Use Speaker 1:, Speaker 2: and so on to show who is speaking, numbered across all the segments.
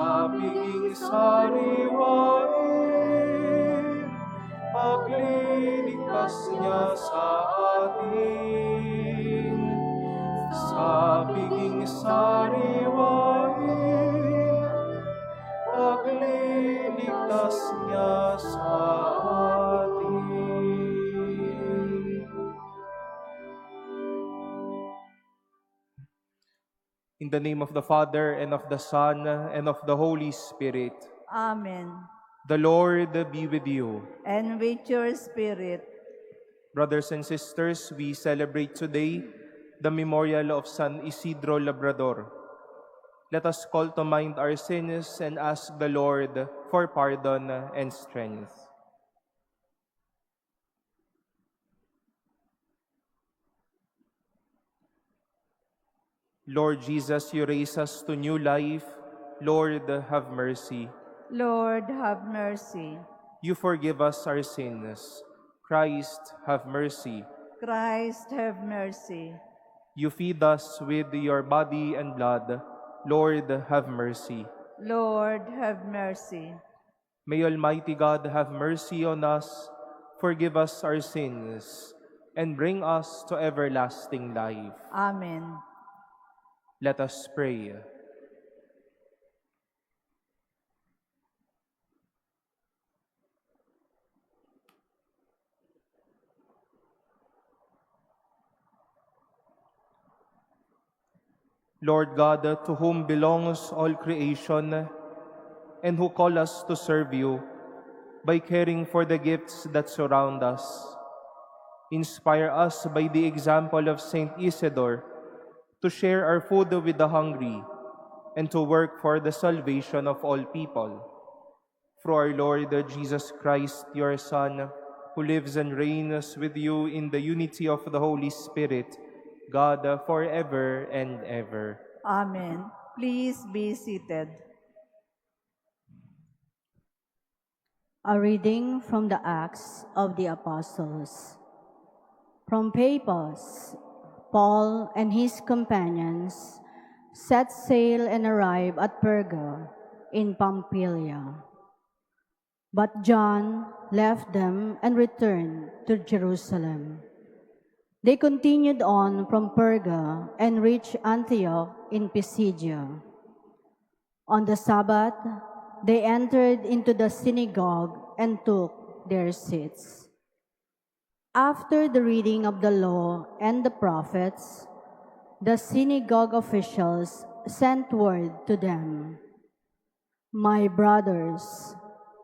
Speaker 1: sa piging sariwain, pagliligtas niya sa atin. Sa piging sariwain, pagliligtas niya sa atin. In the name of the Father, and of the Son, and of the Holy Spirit.
Speaker 2: Amen.
Speaker 1: The Lord be with you.
Speaker 2: And with your spirit.
Speaker 1: Brothers and sisters, we celebrate today the memorial of San Isidro Labrador. Let us call to mind our sins and ask the Lord for pardon and strength. Lord Jesus, you raise us to new life. Lord, have mercy.
Speaker 2: Lord, have mercy.
Speaker 1: You forgive us our sins. Christ, have mercy.
Speaker 2: Christ, have mercy.
Speaker 1: You feed us with your body and blood. Lord, have mercy.
Speaker 2: Lord, have mercy.
Speaker 1: May Almighty God have mercy on us, forgive us our sins, and bring us to everlasting life.
Speaker 2: Amen.
Speaker 1: Let us pray. Lord God, to whom belongs all creation, and who call us to serve you by caring for the gifts that surround us, inspire us by the example of Saint Isidore to share our food with the hungry and to work for the salvation of all people. Through our Lord Jesus Christ, your Son, who lives and reigns with you in the unity of the Holy Spirit, God, forever and ever.
Speaker 2: Amen. Please be seated.
Speaker 3: A reading from the Acts of the Apostles. From Paphos, Paul and his companions set sail and arrived at Perga in Pamphylia. But John left them and returned to Jerusalem. They continued on from Perga and reached Antioch in Pisidia. On the Sabbath, they entered into the synagogue and took their seats. After the reading of the law and the prophets, the synagogue officials sent word to them, "My brothers,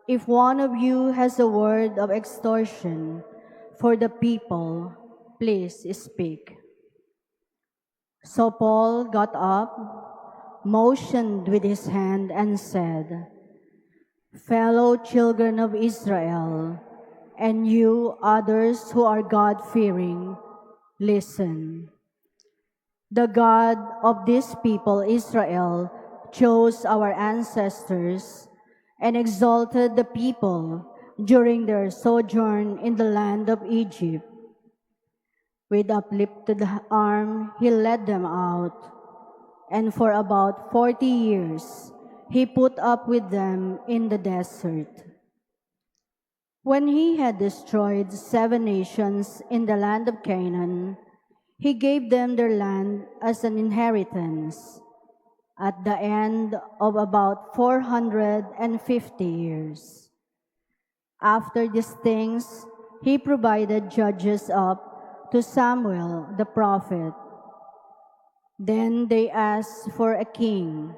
Speaker 3: if one of you has a word of exhortation for the people, please speak." So Paul got up, motioned with his hand, and said, "Fellow children of Israel, and you others who are God-fearing, listen. The God of this people, Israel, chose our ancestors and exalted the people during their sojourn in the land of Egypt. With uplifted arm, he led them out, and for about 40 years, he put up with them in the desert. When he had destroyed 7 nations in the land of Canaan, he gave them their land as an inheritance at the end of about 450 years. After these things, he provided judges up to Samuel the prophet. Then they asked for a king.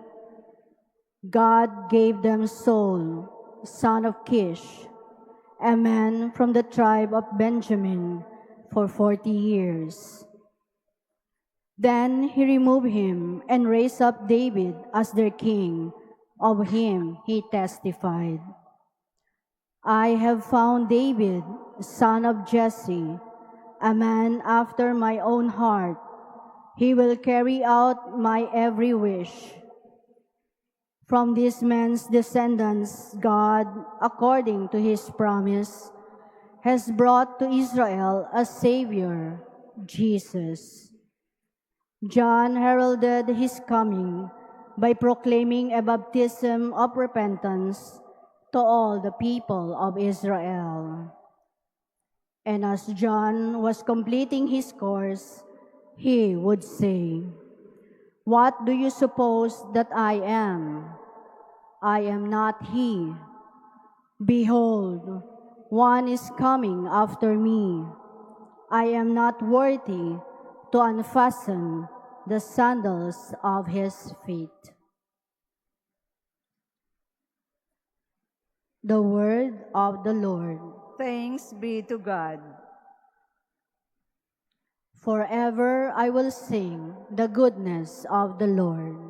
Speaker 3: God gave them Saul, son of Kish, a man from the tribe of Benjamin, for 40 years. Then he removed him and raised up David as their king. Of him he testified, "I have found David, son of Jesse, a man after my own heart. He will carry out my every wish." From this man's descendants, God, according to his promise, has brought to Israel a Savior, Jesus. John heralded his coming by proclaiming a baptism of repentance to all the people of Israel. And as John was completing his course, he would say, "What do you suppose that I am? I am not he. Behold, one is coming after me. I am not worthy to unfasten the sandals of his feet." The word of the Lord.
Speaker 2: Thanks be to God.
Speaker 3: Forever I will sing the goodness of the Lord.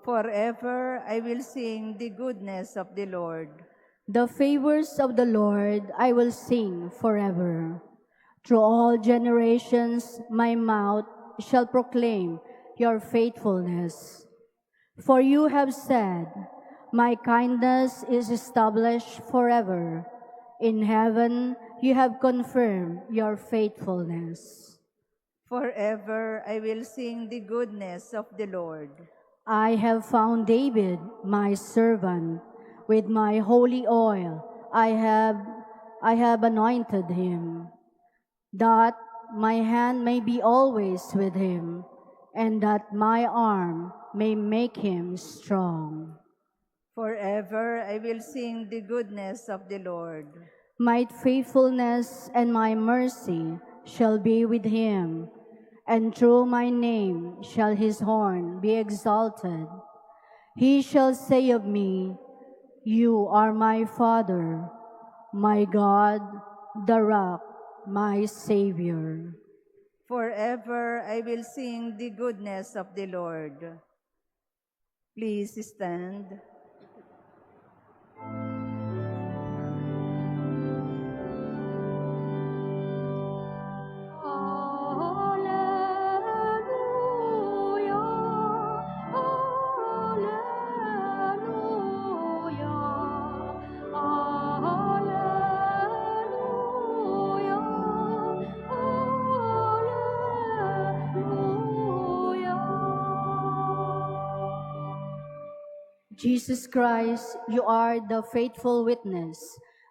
Speaker 2: Forever I will sing the goodness of the Lord.
Speaker 3: The favors of the Lord I will sing forever. Through all generations my mouth shall proclaim your faithfulness. For you have said, "My kindness is established forever." In heaven you have confirmed your faithfulness.
Speaker 2: Forever I will sing the goodness of the Lord.
Speaker 3: I have found David, my servant. With my holy oil I have anointed him, that my hand may be always with him, and that my arm may make him strong.
Speaker 2: Forever I will sing the goodness of the Lord.
Speaker 3: My faithfulness and my mercy shall be with him, and through my name shall his horn be exalted. He shall say of me, "You are my Father, my God, the rock, my Savior."
Speaker 2: Forever I will sing the goodness of the Lord. Please stand.
Speaker 3: Jesus Christ, you are the faithful witness,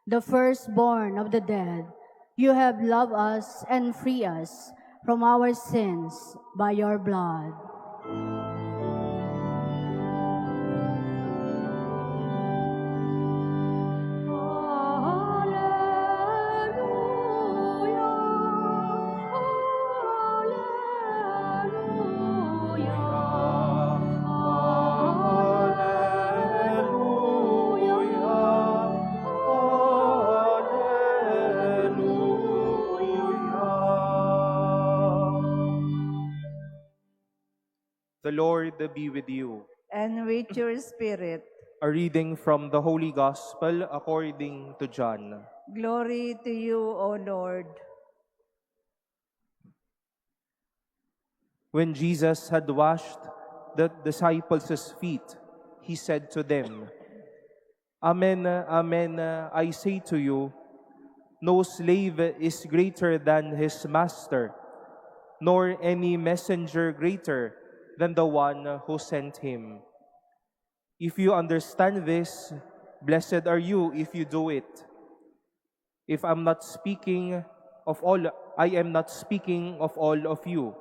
Speaker 3: the firstborn of the dead. You have loved us and freed us from our sins by your blood.
Speaker 1: The Lord be with you.
Speaker 2: And with your spirit.
Speaker 1: A reading from the Holy Gospel according to John.
Speaker 2: Glory to you, O Lord.
Speaker 1: When Jesus had washed the disciples' feet, he said to them, "Amen, amen, I say to you, no slave is greater than his master, nor any messenger greater than the one who sent him. If you understand this, blessed are you if you do it. If I'm not speaking of all, I am not speaking of all of you.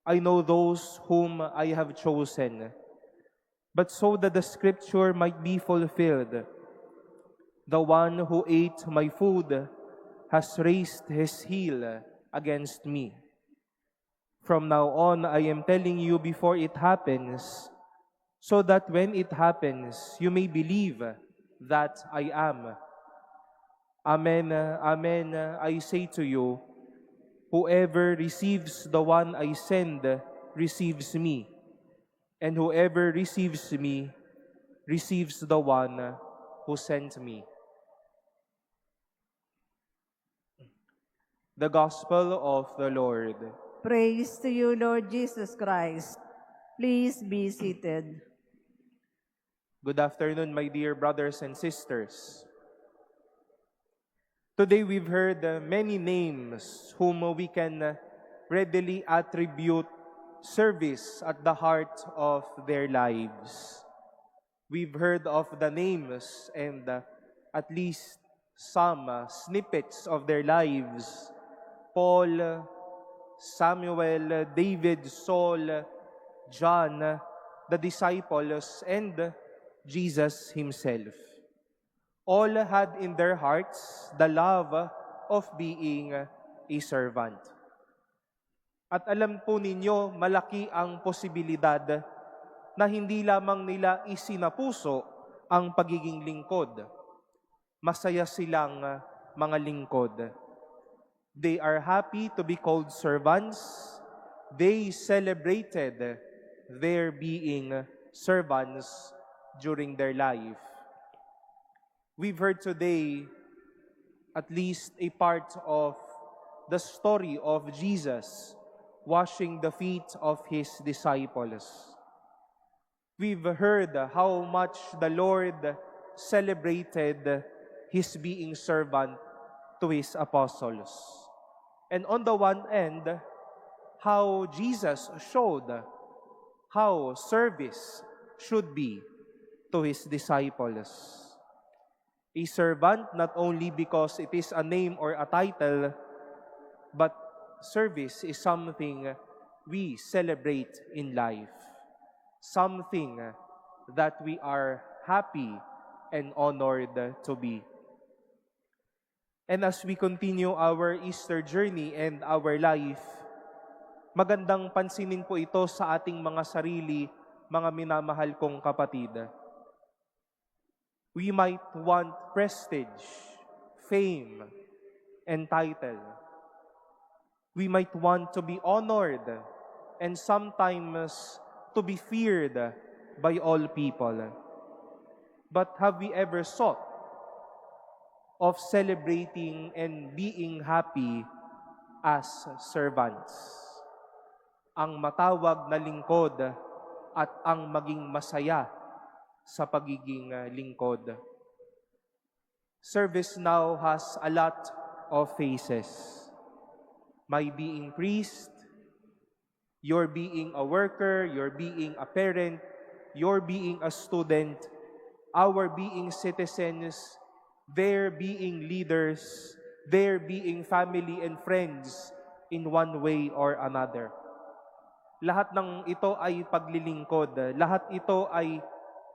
Speaker 1: I know those whom I have chosen. But so that the scripture might be fulfilled, the one who ate my food has raised his heel against me. From now on, I am telling you before it happens, so that when it happens, you may believe that I am. Amen, amen, I say to you, whoever receives the one I send receives me, and whoever receives me receives the one who sent me." The Gospel of the Lord.
Speaker 2: Praise to you, Lord Jesus Christ. Please be seated.
Speaker 1: Good afternoon, my dear brothers and sisters. Today we've heard many names whom we can readily attribute service at the heart of their lives. We've heard of the names and at least some snippets of their lives. Paul, Samuel, David, Saul, John, the disciples, and Jesus himself. All had in their hearts the love of being a servant. At alam po ninyo, malaki ang posibilidad na hindi lamang nila isinapuso ang pagiging lingkod. Masaya silang mga lingkod. They are happy to be called servants. They celebrated their being servants during their life. We've heard today at least a part of the story of Jesus washing the feet of his disciples. We've heard how much the Lord celebrated his being servant to his apostles. And on the one end, how Jesus showed how service should be to his disciples. A servant not only because it is a name or a title, but service is something we celebrate in life. Something that we are happy and honored to be. And as we continue our Easter journey and our life, magandang pansinin po ito sa ating mga sarili, mga minamahal kong kapatid. We might want prestige, fame, and title. We might want to be honored and sometimes to be feared by all people. But have we ever sought of celebrating and being happy as servants? Ang matawag na lingkod at ang maging masaya sa pagiging lingkod. Service now has a lot of faces. My being priest, your being a worker, your being a parent, your being a student, our being citizens, their being leaders, their being family and friends in one way or another. Lahat ng ito ay paglilingkod. Lahat ito ay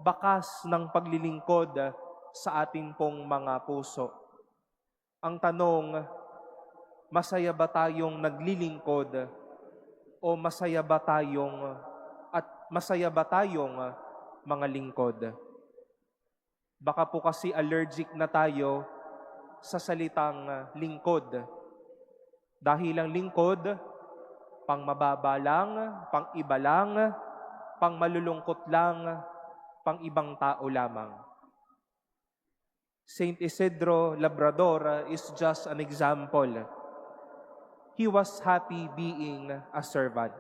Speaker 1: bakas ng paglilingkod sa ating pong mga puso. Ang tanong, masaya ba tayong naglilingkod o masaya ba tayong mga lingkod? Baka po kasi allergic na tayo sa salitang lingkod. Dahil ang lingkod, pang mababa lang, pang iba lang, pang malulungkot lang, pang ibang tao lamang. Saint Isidro Labrador is just an example. He was happy being a servant.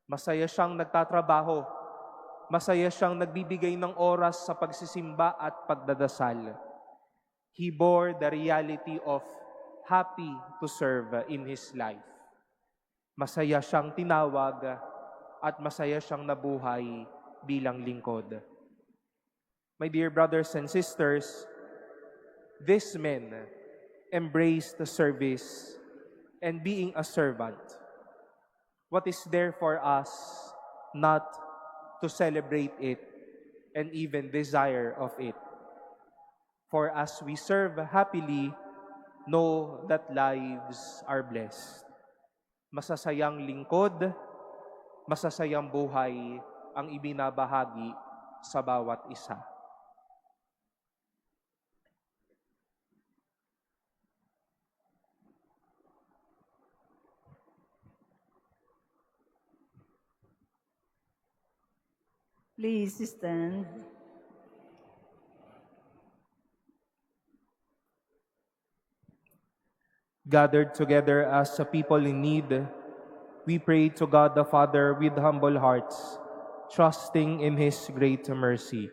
Speaker 1: Masaya siyang nagtatrabaho. Masaya siyang nagbibigay ng oras sa pagsisimba at pagdadasal. He bore the reality of happy to serve in his life. Masaya siyang tinawag at masaya siyang nabuhay bilang lingkod. My dear brothers and sisters, these men embraced the service and being a servant. What is there for us not to celebrate it and even desire of it? For as we serve happily, know that lives are blessed. Masasayang lingkod, masasayang buhay ang ibinabahagi sa bawat isa.
Speaker 2: Please stand.
Speaker 1: Gathered together as a people in need, we pray to God the Father with humble hearts, trusting in His great mercy.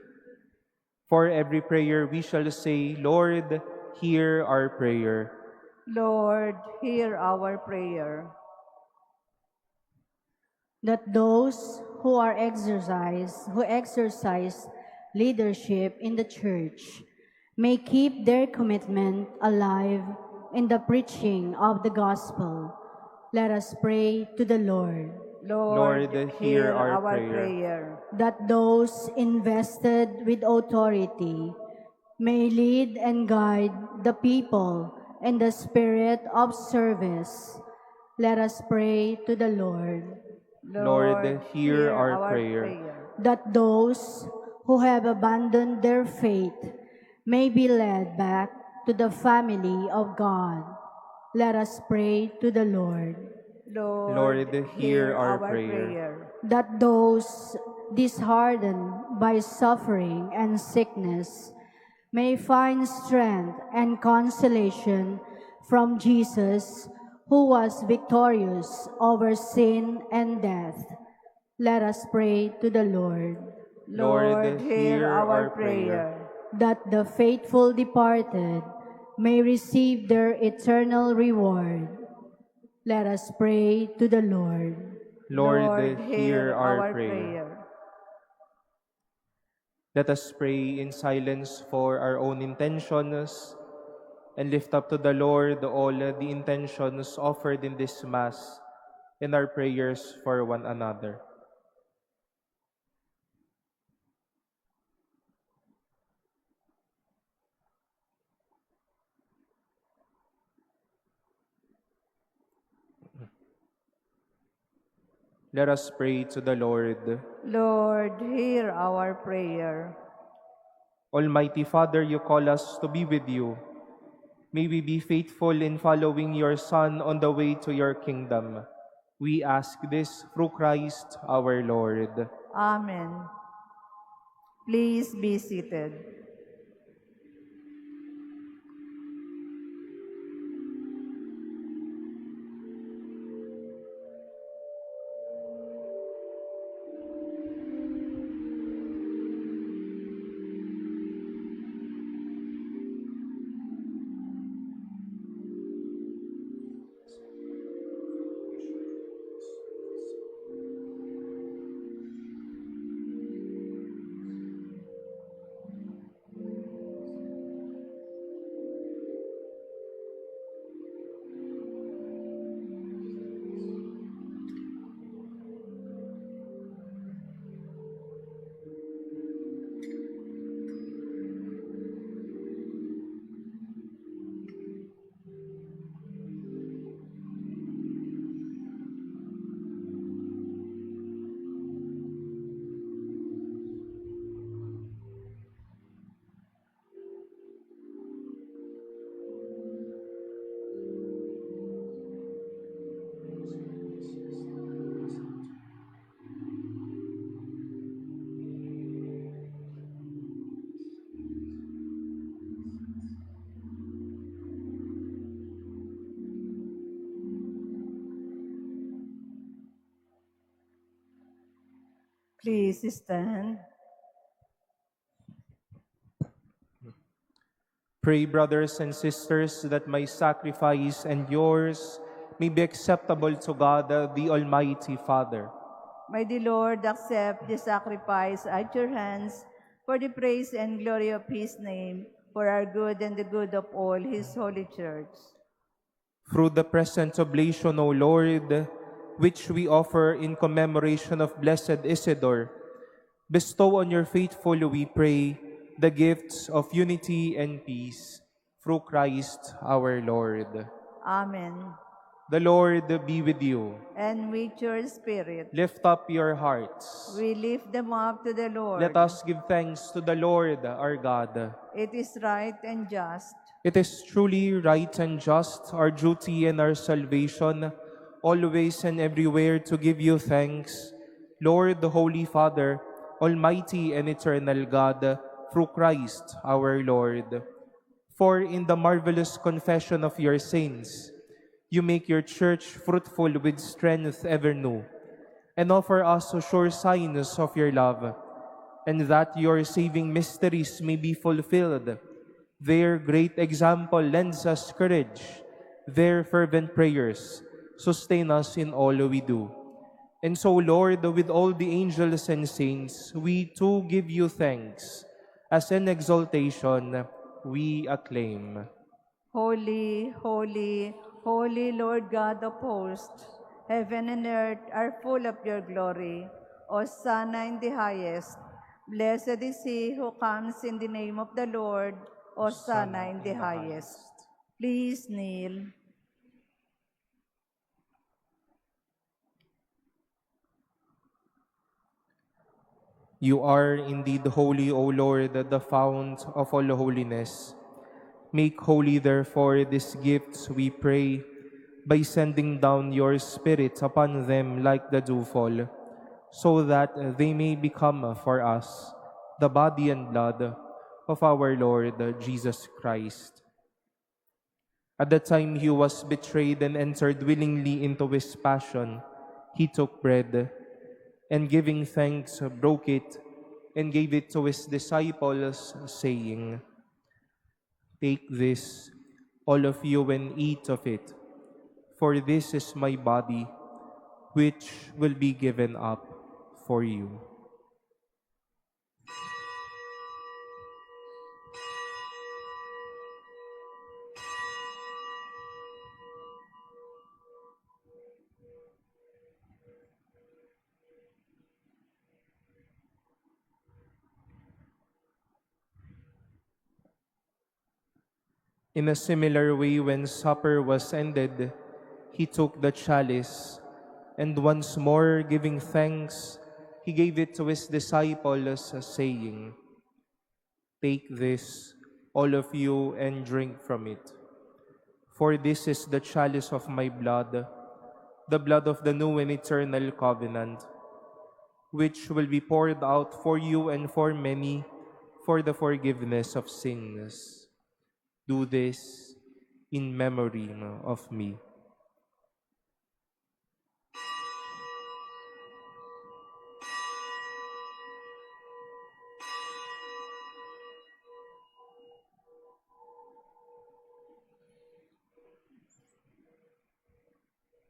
Speaker 1: For every prayer we shall say, Lord, hear our prayer.
Speaker 2: Lord, hear our prayer.
Speaker 3: that those who exercise leadership in the church may keep their commitment alive in the preaching of the gospel. Let us pray to the Lord.
Speaker 2: Lord,
Speaker 1: Lord,
Speaker 2: hear
Speaker 1: hear our
Speaker 2: our
Speaker 1: prayer.
Speaker 2: prayer.
Speaker 3: That those invested with authority may lead and guide the people in the spirit of service. Let us pray to the Lord.
Speaker 1: Lord, hear our prayer.
Speaker 3: That those who have abandoned their faith may be led back to the family of God. Let us pray to the Lord.
Speaker 1: Lord, hear our prayer.
Speaker 3: That those disheartened by suffering and sickness may find strength and consolation from Jesus, who was victorious over sin and death. Let us pray to the Lord.
Speaker 1: Lord, hear our prayer.
Speaker 3: That the faithful departed may receive their eternal reward. Let us pray to the Lord.
Speaker 1: Lord, hear our prayer. Let us pray in silence for our own intentions and lift up to the Lord all the intentions offered in this Mass and our prayers for one another. Let us pray to the Lord.
Speaker 2: Lord, hear our prayer.
Speaker 1: Almighty Father, you call us to be with you. May we be faithful in following your Son on the way to your kingdom. We ask this through Christ our Lord.
Speaker 2: Amen. Please be seated. Please stand.
Speaker 1: Pray, brothers and sisters, that my sacrifice and yours may be acceptable to God, the Almighty Father.
Speaker 2: May the Lord accept the sacrifice at your hands for the praise and glory of His name, for our good and the good of all His holy church.
Speaker 1: Through the present oblation, O Lord, which we offer in commemoration of Blessed Isidore, bestow on your faithful, we pray, the gifts of unity and peace. Through Christ our Lord.
Speaker 2: Amen.
Speaker 1: The Lord be with you.
Speaker 2: And with your spirit,
Speaker 1: Lift up your hearts.
Speaker 2: we lift them up to the Lord.
Speaker 1: Let us give thanks to the Lord our God.
Speaker 2: It is right and just.
Speaker 1: It is truly right and just, our duty and our salvation, always and everywhere to give you thanks, Lord, the Holy Father, Almighty and eternal God, through Christ our Lord. For in the marvelous confession of your saints, you make your church fruitful with strength ever new, and offer us sure signs of your love, and that your saving mysteries may be fulfilled. Their great example lends us courage. Their fervent prayers sustain us in all we do. And so, Lord, with all the angels and saints, we too give you thanks. As an exaltation, we acclaim.
Speaker 2: Holy, holy, holy Lord God of hosts, heaven and earth are full of your glory. Hosanna in the highest. Blessed is he who comes in the name of the Lord. Hosanna in the highest. Please kneel.
Speaker 1: You are indeed holy, O Lord, the fount of all holiness. Make holy, therefore, these gifts, we pray, by sending down your Spirit upon them like the dewfall, so that they may become for us the body and blood of our Lord Jesus Christ. At the time he was betrayed and entered willingly into his passion, he took bread, and giving thanks, broke it, and gave it to his disciples, saying, "Take this, all of you, and eat of it, for this is my body, which will be given up for you." In a similar way, when supper was ended, he took the chalice, and once more giving thanks, he gave it to his disciples, saying, "Take this, all of you, and drink from it. For this is the chalice of my blood, the blood of the new and eternal covenant, which will be poured out for you and for many for the forgiveness of sins. Do this in memory of me."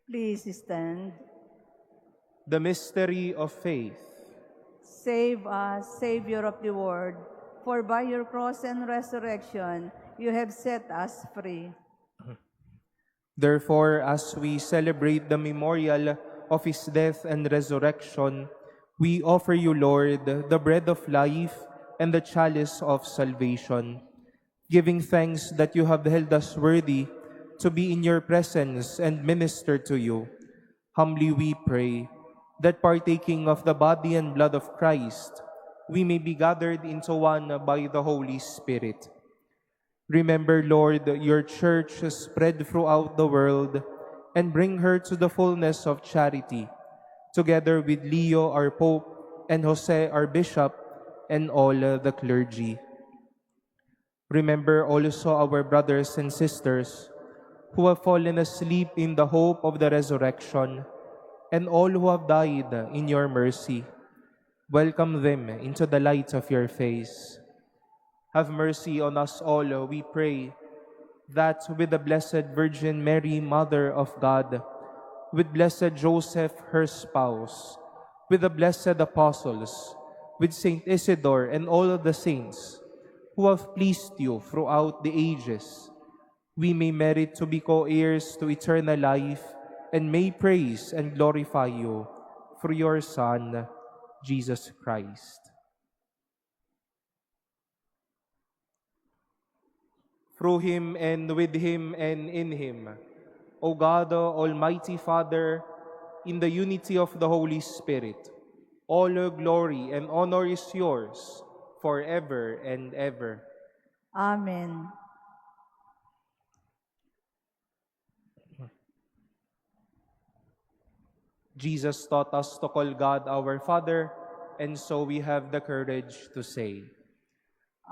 Speaker 2: Please stand.
Speaker 1: The mystery of faith.
Speaker 2: Save us, Savior of the world, for by your cross and resurrection you have set us free.
Speaker 1: Therefore, as we celebrate the memorial of his death and resurrection, we offer you, Lord, the bread of life and the chalice of salvation, giving thanks that you have held us worthy to be in your presence and minister to you. Humbly we pray that partaking of the body and blood of Christ, we may be gathered into one by the Holy Spirit. Remember, Lord, your church spread throughout the world and bring her to the fullness of charity, together with Leo, our Pope, and Jose, our Bishop, and all the clergy. Remember also our brothers and sisters who have fallen asleep in the hope of the resurrection, and all who have died in your mercy. Welcome them into the light of your face. Have mercy on us all, we pray, that with the Blessed Virgin Mary, Mother of God, with Blessed Joseph, her spouse, with the blessed apostles, with Saint Isidore and all of the saints who have pleased you throughout the ages, we may merit to be co-heirs to eternal life and may praise and glorify you through your Son, Jesus Christ. Through him and with him and in him, O God, Almighty Father, in the unity of the Holy Spirit, all glory and honor is yours forever and ever.
Speaker 2: Amen.
Speaker 1: Jesus taught us to call God our Father, and so we have the courage to say,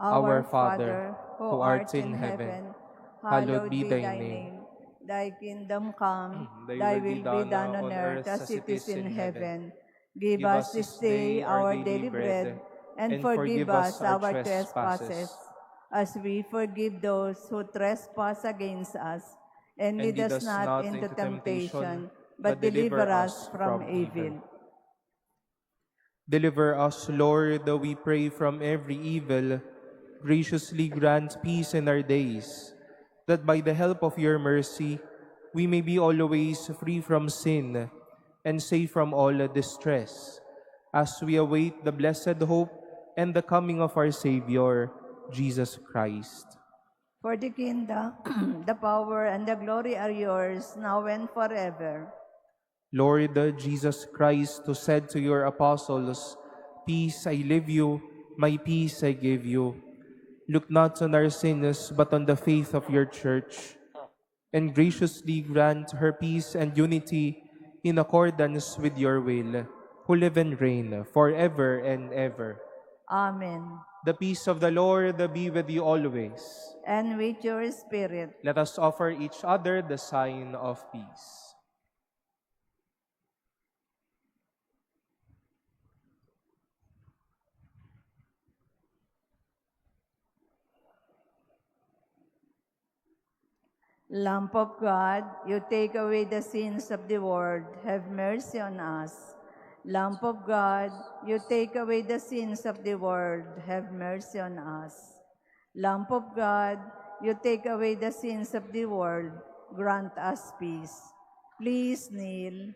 Speaker 2: Our Father, who art in heaven, hallowed be thy name. Thy kingdom come, thy will be done on earth as it is in heaven. Give us this day our daily bread, and forgive us our trespasses, as we forgive those who trespass against us. And lead us not into temptation, but deliver us from evil.
Speaker 1: Deliver us, Lord, we pray, from every evil. Graciously grant peace in our days, that by the help of your mercy, we may be always free from sin and safe from all distress, as we await the blessed hope and the coming of our Savior, Jesus Christ.
Speaker 2: For the kingdom, the power, and the glory are yours, now and forever.
Speaker 1: Lord Jesus Christ, who said to your apostles, "Peace I leave you, my peace I give you," look not on our sins, but on the faith of your church, and graciously grant her peace and unity in accordance with your will, who live and reign forever and ever.
Speaker 2: Amen.
Speaker 1: The peace of the Lord be with you always.
Speaker 2: And with your spirit.
Speaker 1: Let us offer each other the sign of peace.
Speaker 2: Lamb of God, you take away the sins of the world, have mercy on us. Lamb of God, you take away the sins of the world, have mercy on us. Lamb of God, you take away the sins of the world, grant us peace. Please kneel.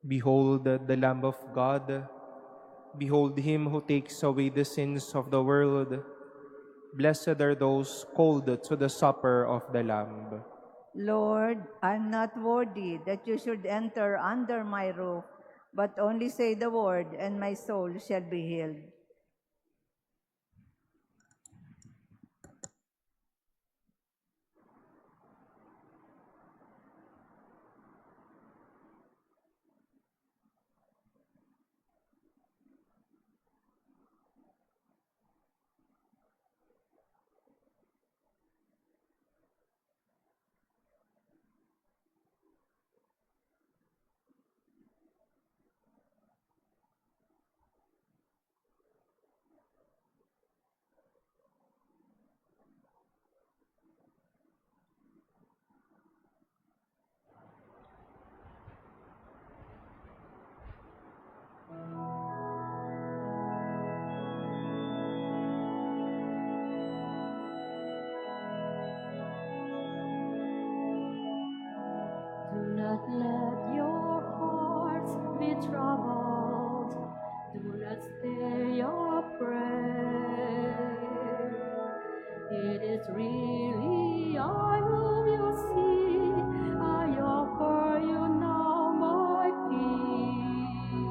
Speaker 1: Behold the Lamb of God. Behold him who takes away the sins of the world. Blessed are those called to the supper of the Lamb.
Speaker 2: Lord, I'm not worthy that you should enter under my roof, but only say the word, and my soul shall be healed.
Speaker 3: Do not let your hearts be troubled. Do not stay your prayer. It is really I whom you see. I offer you now my peace.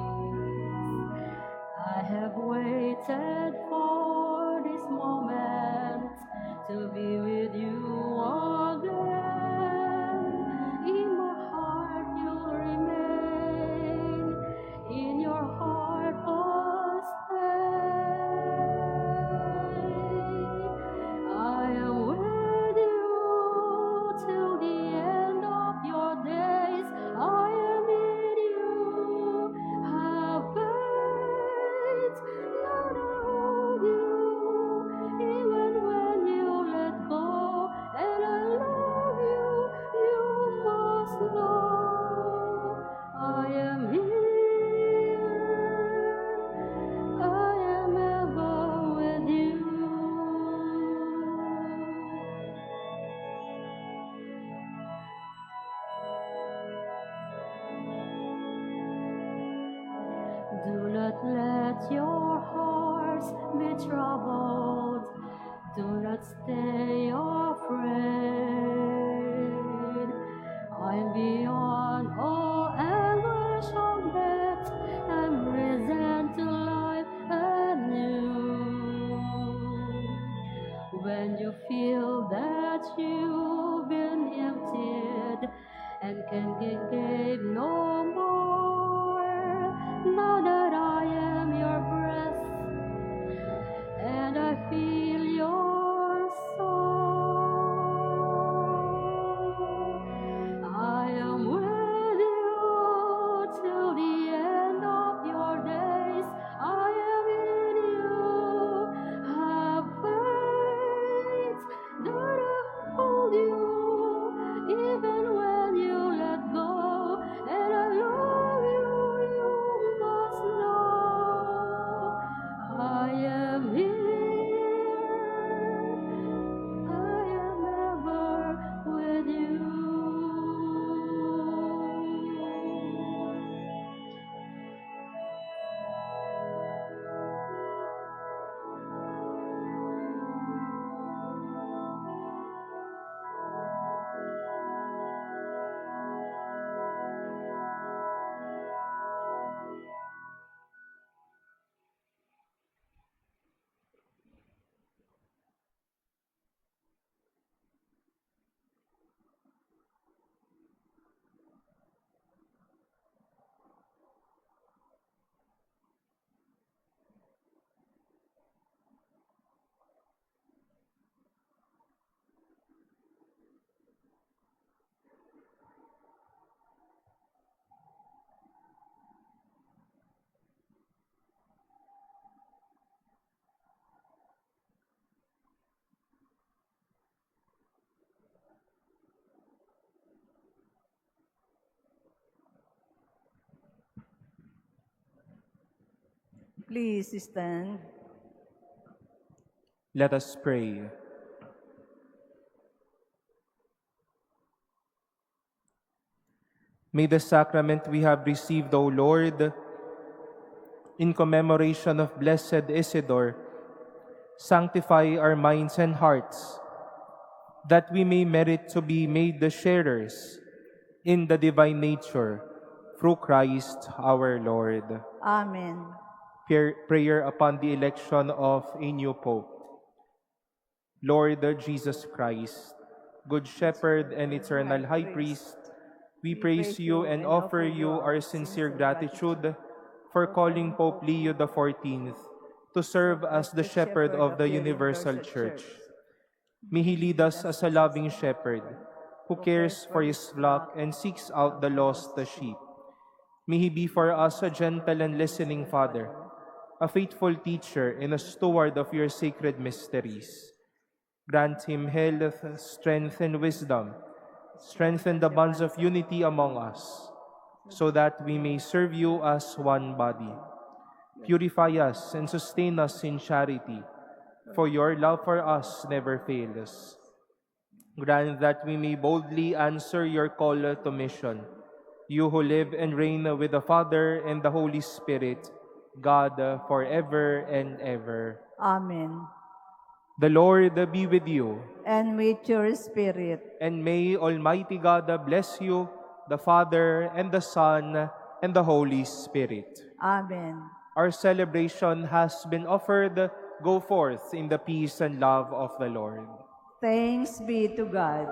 Speaker 3: I have waited for this moment to be with you again. In my heart you'll remain, in your heart I'll stay. I am with you till the end of your days. I am in you. Have faith, Lord, I hold you, even when you let go. And I love you, you must know. I am here, I am ever with you. Do not let your hearts be troubled. Do not stay afraid. I'm beyond all anguish of death. I'm risen to life anew. When you feel that you've been emptied and can give no more, now that I am your breath and I feel your soul,
Speaker 2: Please stand.
Speaker 1: Let us pray. May the sacrament we have received, O Lord, in commemoration of Blessed Isidore, sanctify our minds and hearts, that we may merit to be made the sharers in the divine nature, through Christ our Lord.
Speaker 2: Amen.
Speaker 1: Prayer upon the election of a new Pope. Lord Jesus Christ, Good Shepherd and eternal High Priest, we praise you and offer you our sincere gratitude for calling Pope Leo XIV to serve as the shepherd of the universal church. May he lead us as a loving shepherd who cares for his flock and seeks out the lost sheep. May he be for us a gentle and listening Father, a faithful teacher and a steward of your sacred mysteries. Grant him health, strength, and wisdom. Strengthen the bonds of unity among us, so that we may serve you as one body. Purify us and sustain us in charity, for your love for us never fails. Grant that we may boldly answer your call to mission, you who live and reign with the Father and the Holy Spirit, God, forever and ever.
Speaker 2: Amen.
Speaker 1: The Lord be with you.
Speaker 2: And with your spirit.
Speaker 1: And may Almighty God bless you, the Father, and the Son, and the Holy Spirit.
Speaker 2: Amen.
Speaker 1: Our celebration has been offered. Go forth in the peace and love of the Lord.
Speaker 2: Thanks be to God.